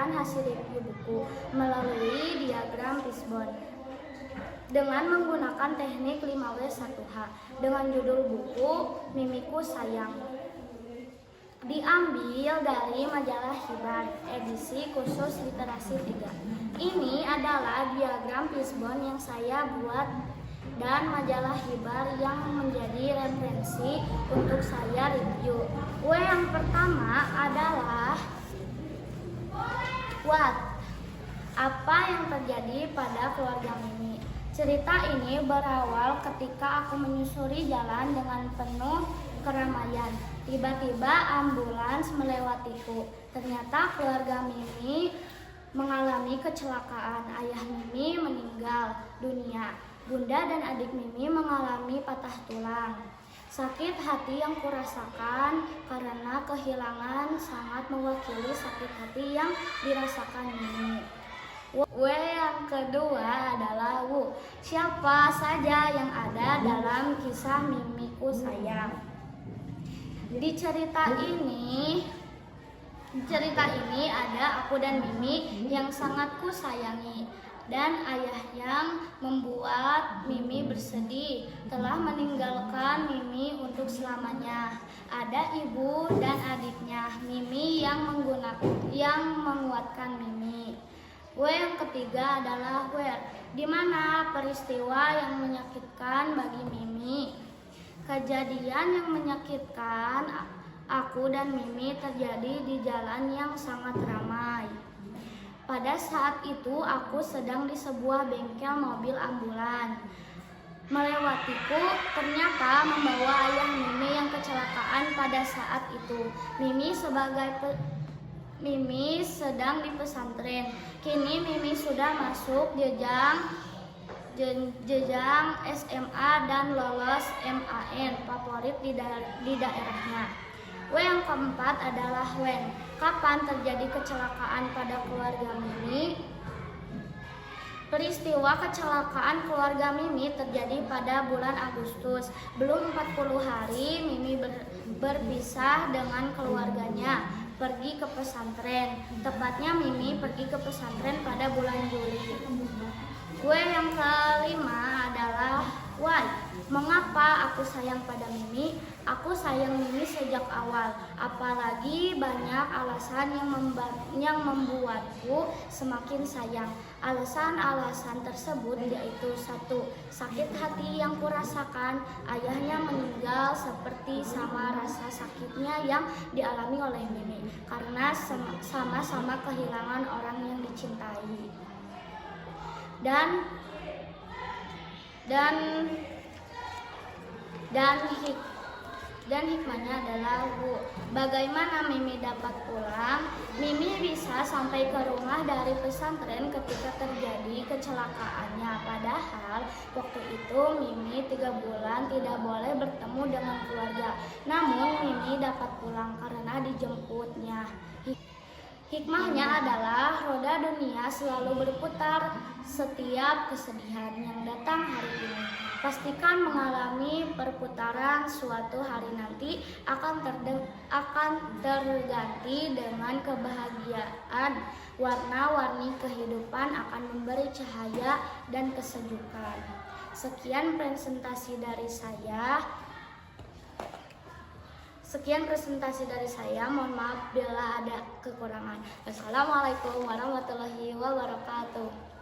menggambarkan hasil review buku melalui diagram Fishbone dengan menggunakan teknik 5W1H dengan judul buku Mimiku Sayang. Diambil dari majalah Hibar edisi khusus literasi 3. Ini adalah diagram Fishbone yang saya buat dan majalah Hibar yang menjadi referensi untuk saya review. Yang pertama adalah what? Apa yang terjadi pada keluarga Mimi? Cerita ini berawal ketika aku menyusuri jalan dengan penuh keramaian. Tiba-tiba ambulans melewatiku. Ternyata keluarga Mimi mengalami kecelakaan. Ayah Mimi meninggal dunia. Bunda dan adik Mimi mengalami patah tulang. Sakit hati yang kurasakan karena kehilangan sangat mewakili sakit hati yang dirasakan Mimi. Yang kedua adalah siapa saja yang ada dalam kisah Mimiku Sayang. Di cerita ini ada aku dan Mimi yang sangat ku sayangi dan ayah yang membuat Mimi bersedih telah meninggalkan Mimi untuk selamanya. Ada ibu dan adiknya Mimi yang menguatkan Mimi. Yang ketiga adalah di mana peristiwa yang menyakitkan bagi Mimi. Kejadian yang menyakitkan aku dan Mimi terjadi di jalan yang sangat ramai. Pada saat itu aku sedang di sebuah bengkel mobil ambulan. Melewatiku ternyata membawa ayah Mimi yang kecelakaan pada saat itu. Mimi sedang di pesantren. Kini Mimi sudah masuk jenjang SMA dan lolos MAN favorit di daerahnya. Yang keempat adalah kapan terjadi kecelakaan pada keluarga Mimi? Peristiwa kecelakaan keluarga Mimi terjadi pada bulan Agustus. Belum 40 hari Mimi berpisah dengan keluarganya, pergi ke pesantren. Tepatnya Mimi pergi ke pesantren pada bulan Juli. Yang kelima adalah mengapa aku sayang pada Mimi? Aku sayang Mimi sejak awal, apalagi banyak alasan yang membuatku semakin sayang. Alasan-alasan tersebut yaitu 1. Sakit hati yang kurasakan, ayahnya meninggal seperti sama rasa sakitnya yang dialami oleh Mimi karena sama-sama kehilangan orang yang dicintai. Dan hikmahnya adalah bagaimana Mimi dapat pulang? Mimi bisa sampai ke rumah dari pesantren ketika terjadi kecelakaannya. Padahal waktu itu Mimi 3 bulan tidak boleh bertemu dengan keluarga. Namun Mimi dapat pulang karena dijemputnya. Hikmahnya adalah roda dunia selalu berputar. Setiap kesedihan yang datang hari ini pastikan mengalami perputaran. Suatu hari nanti akan terganti dengan kebahagiaan. Warna-warni kehidupan akan memberi cahaya dan kesejukan. Sekian presentasi dari saya. Mohon maaf bila ada kekurangan. Wassalamualaikum warahmatullahi wabarakatuh.